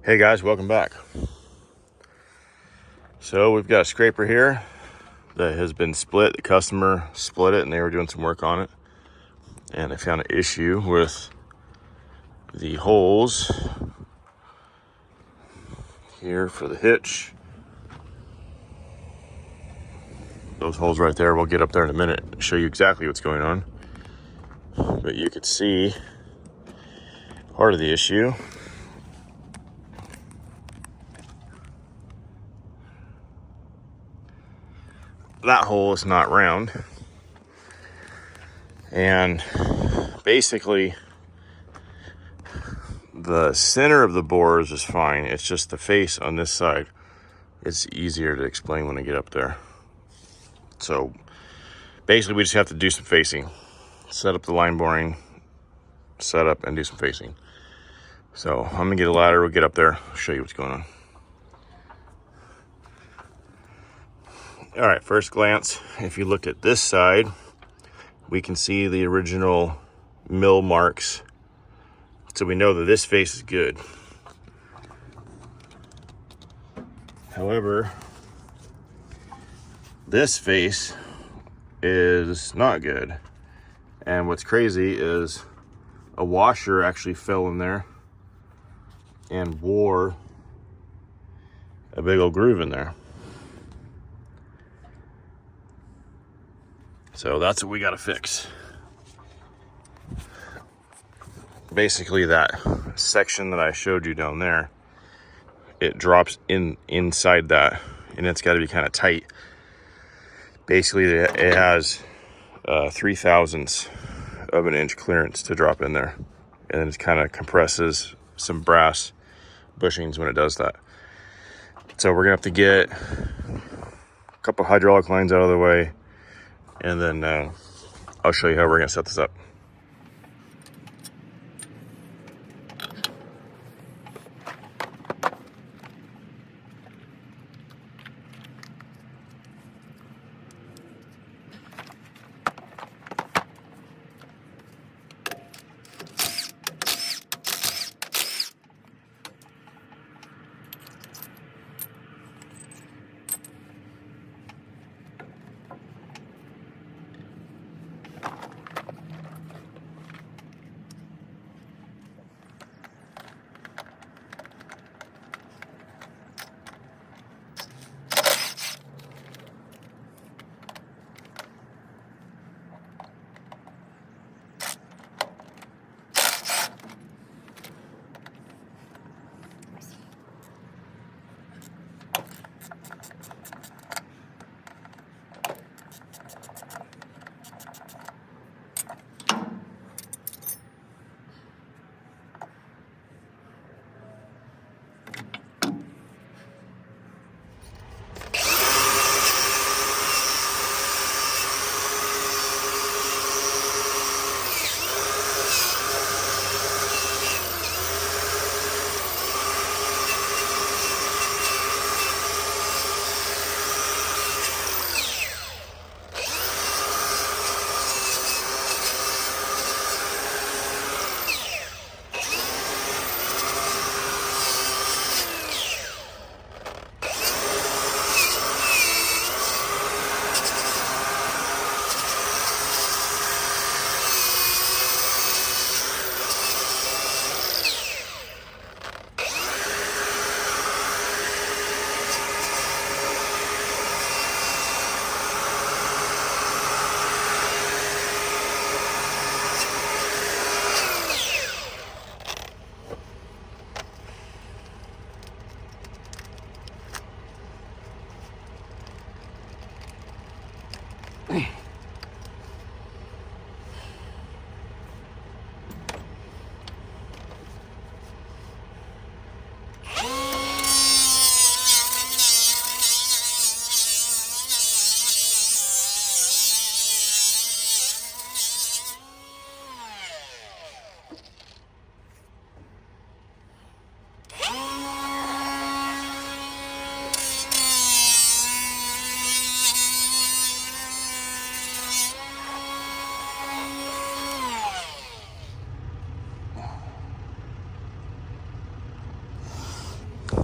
Hey guys, welcome back. So we've got a scraper here that has been split. The customer split it and they were doing some work on it. And they found an issue with the holes here for the hitch. Those holes right there, we'll get up there in a minute and show you exactly what's going on. But you could see part of the issue. That hole is not round. And basically, the center of the bores is fine. It's just the face on this side. It's easier to explain when I get up there. So basically, we just have to do some facing. Set up the line boring, set up, and do some facing. So I'm gonna get a ladder, we'll get up there, show you what's going on. All right, first glance, if you look at this side, we can see the original mill marks. So we know that this face is good. However, this face is not good. And what's crazy is a washer actually fell in there and wore a big old groove in there. So that's what we gotta fix. Basically that section that I showed you down there, it drops inside that and it's gotta be kind of tight. Basically it has 3/1000 of an inch clearance to drop in there. And then it kind of compresses some brass bushings when it does that. So we're gonna have to get a couple hydraulic lines out of the way, and then I'll show you how we're gonna set this up.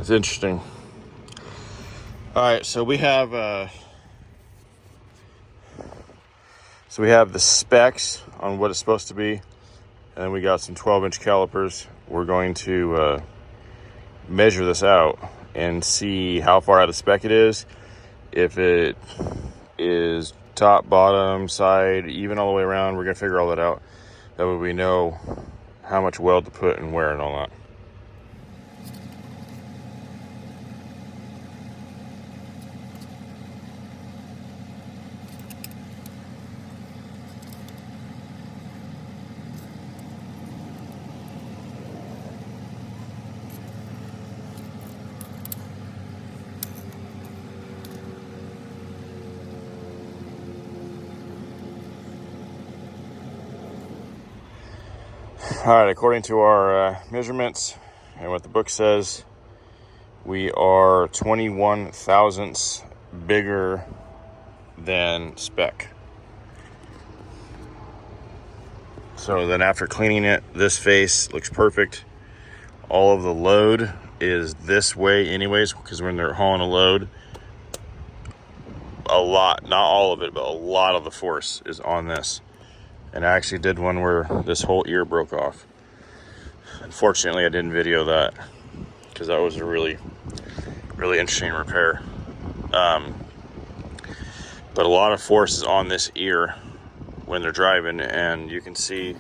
It's interesting. All right, so we have the specs on what it's supposed to be, and then we got some 12-inch calipers. We're going to measure this out and see how far out of spec it is, if it is top, bottom, side, even all the way around. We're gonna figure all that out. That way we know how much weld to put and where and all that. All right, according to our measurements and what the book says, we are 21 thousandths bigger than spec. So then after cleaning it, this face looks perfect. All of the load is this way anyways, because when they're hauling a load, a lot, not all of it, but a lot of the force is on this. And I actually did one where this whole ear broke off. Unfortunately, I didn't video that because that was a really, really interesting repair. But a lot of force is on this ear when they're driving, and you can see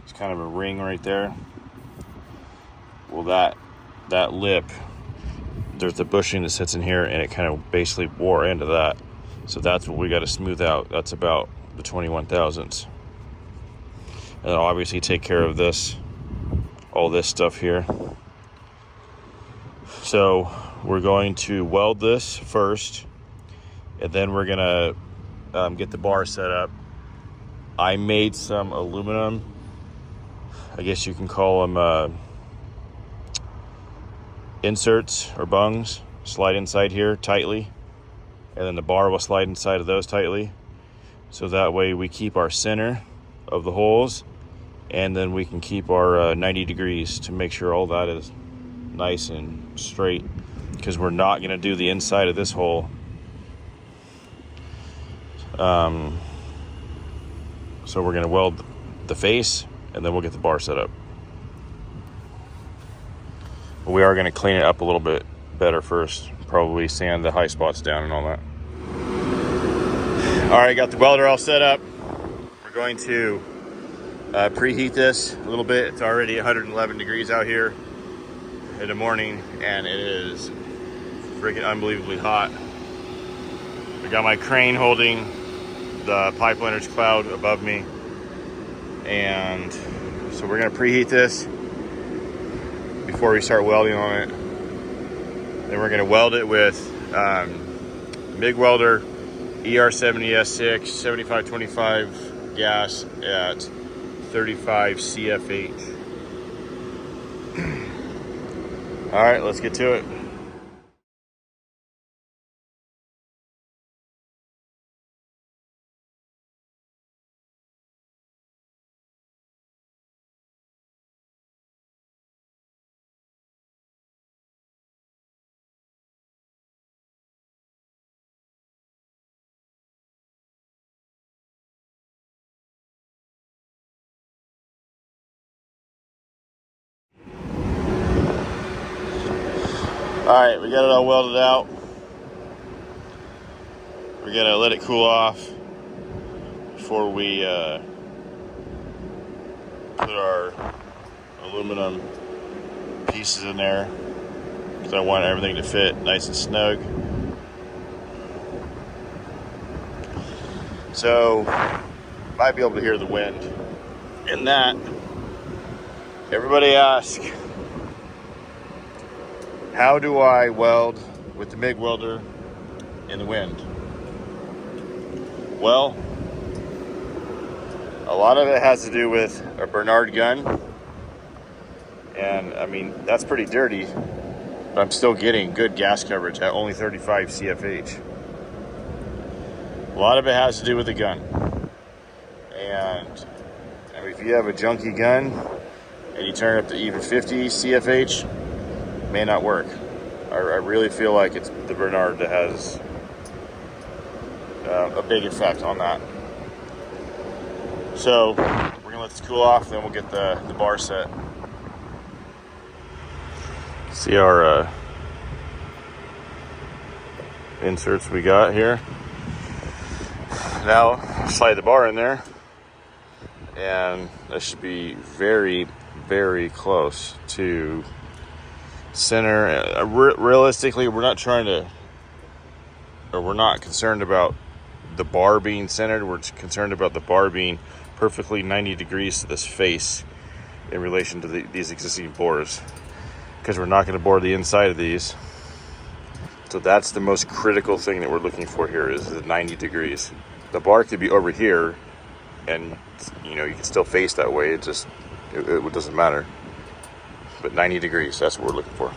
it's kind of a ring right there. Well, that lip, there's the bushing that sits in here, and it kind of basically wore into that. So that's what we got to smooth out. That's about the 21 thousandths. And I'll obviously take care of this, all this stuff here. So we're going to weld this first, and then we're gonna get the bar set up. I made some aluminum, I guess you can call them inserts or bungs, slide inside here tightly, and then the bar will slide inside of those tightly. So that way we keep our center of the holes, and then we can keep our 90 degrees to make sure all that is nice and straight, because we're not going to do the inside of this hole. So we're going to weld the face, and then we'll get the bar set up. But we are going to clean it up a little bit better first, probably sand the high spots down and all that. All right, got the welder all set up. We're going to preheat this a little bit. It's already 111 degrees out here in the morning, and it is freaking unbelievably hot. I got my crane holding the pipe liners cloud above me, and so we're gonna preheat this before we start welding on it. Then we're gonna weld it with MIG welder ER70S6 7525 gas at 35 CFH. All right, let's get to it. All right, we got it all welded out. We're gonna let it cool off before we put our aluminum pieces in there, because I want everything to fit nice and snug. So, might be able to hear the wind. In that, everybody asks, how do I weld with the MIG welder in the wind? Well, a lot of it has to do with a Bernard gun. And I mean, that's pretty dirty, but I'm still getting good gas coverage at only 35 CFH. A lot of it has to do with the gun. And I mean, if you have a junky gun and you turn it up to even 50 CFH, may not work. I really feel like it's the Bernard that has a big effect on that. So we're gonna let this cool off, then we'll get the bar set. See our inserts we got here. Now slide the bar in there, and this should be very, very close to center. Realistically, we're not concerned about the bar being centered. We're concerned about the bar being perfectly 90 degrees to this face in relation to these existing bores, because we're not going to bore the inside of these. So that's the most critical thing that we're looking for here, is the 90 degrees. The bar could be over here, and you can still face that way. It doesn't matter. But 90 degrees, that's what we're looking for.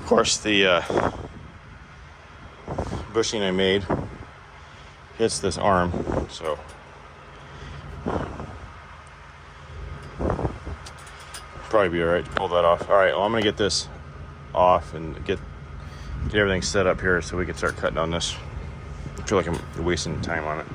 Of course, the bushing I made hits this arm, so probably be all right to pull that off. All right, well, I'm gonna get this off and get everything set up here so we can start cutting on this. I feel like I'm wasting time on it.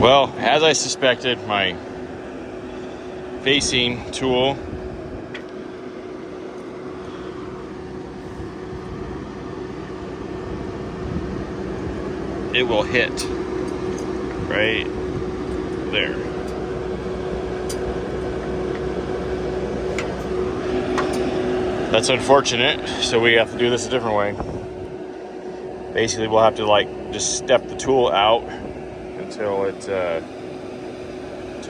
Well, as I suspected, my facing tool it will hit right there. That's unfortunate, so we have to do this a different way. Basically, we'll have to just step the tool out until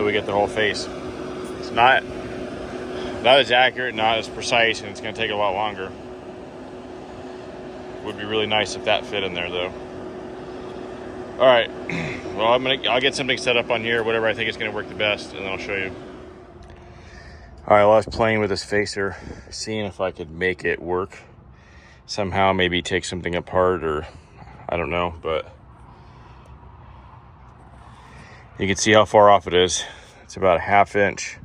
we get the whole face. It's not as accurate, not as precise, and it's going to take a lot longer. Would be really nice if that fit in there, though. All right, well, I'll get something set up on here, whatever I think is going to work the best, and then I'll show you. All right, well, I was playing with this facer, seeing if I could make it work somehow, maybe take something apart, or I don't know, but you can see how far off it is. It's about a 1/2 inch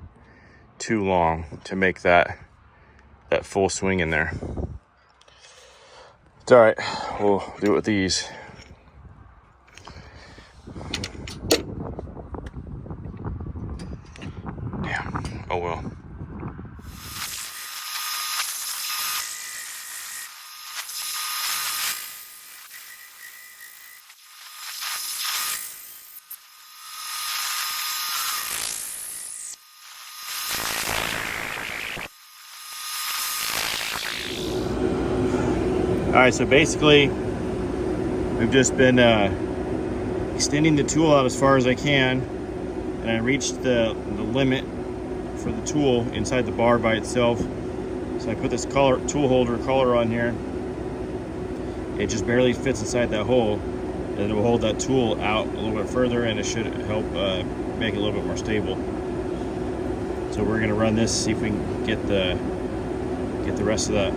too long to make that full swing in there. It's all right, we'll do it with these. Damn, oh well. All right, so basically we've just been extending the tool out as far as I can, and I reached the limit for the tool inside the bar by itself. So I put this tool holder collar on here. It just barely fits inside that hole, and it will hold that tool out a little bit further, and it should help make it a little bit more stable. So we're gonna run this, see if we can get the rest of that.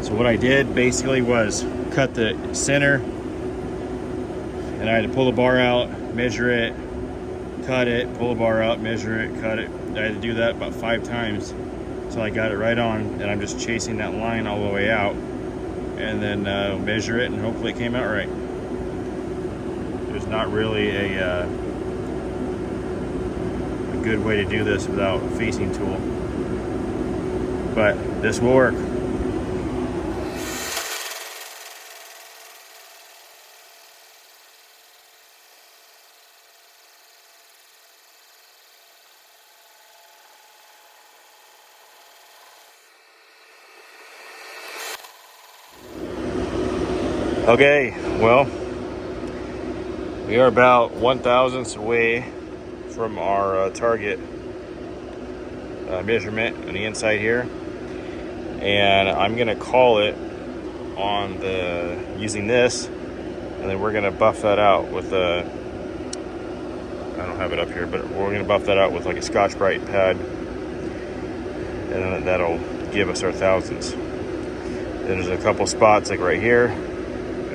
So what I did basically was cut the center, and I had to pull the bar out, measure it, cut it, pull the bar out, measure it, cut it. I had to do that about 5 times until I got it right on, and I'm just chasing that line all the way out, and then measure it, and hopefully it came out right. There's not really a good way to do this without a facing tool, but this will work. Okay, well, we are about 1/1000th away from our target measurement on the inside here, and I'm gonna call it on the using this, and then we're gonna buff that out with a, I don't have it up here, but we're gonna buff that out with like a Scotch-Brite pad, and then that'll give us our thousandths. Then there's a couple spots like right here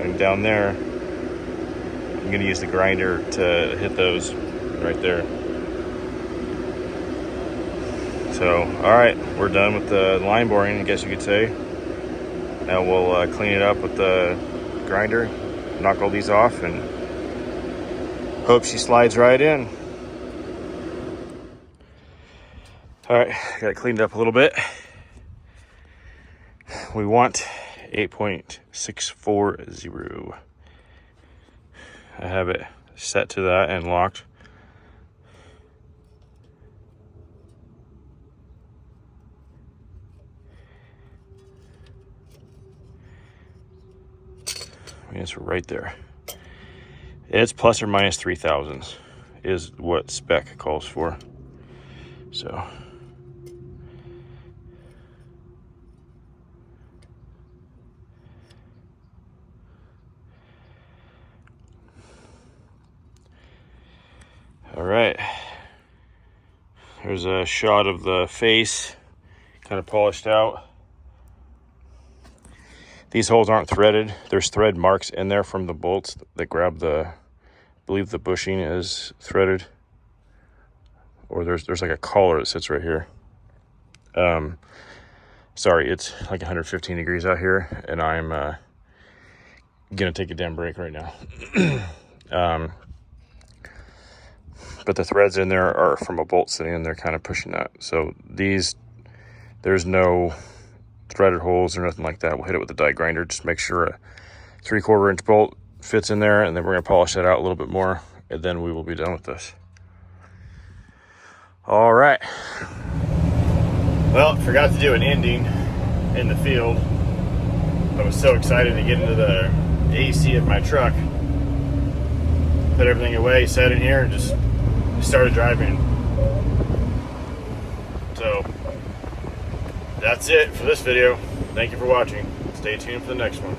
and down there. I'm gonna use the grinder to hit those right there. So, all right, we're done with the line boring, I guess you could say. Now we'll clean it up with the grinder, knock all these off, and hope she slides right in. All right, got it cleaned up a little bit. We want 8.640. I have it set to that and locked. I mean, it's right there. It's plus or minus 3 thousandths is what spec calls for. So all right, here's a shot of the face, kind of polished out. These holes aren't threaded. There's thread marks in there from the bolts that grab the, I believe the bushing is threaded, or there's like a collar that sits right here. Sorry, it's like 115 degrees out here, and I'm gonna take a damn break right now. But the threads in there are from a bolt sitting in there, kind of pushing that. So these, there's no threaded holes or nothing like that. We'll hit it with the die grinder, just make sure a 3/4 inch bolt fits in there, and then we're gonna polish that out a little bit more, and then we will be done with this. All right. Well, forgot to do an ending in the field. I was so excited to get into the AC of my truck. Put everything away, sat in here, and just started driving. So that's it for this video. Thank you for watching. Stay tuned for the next one.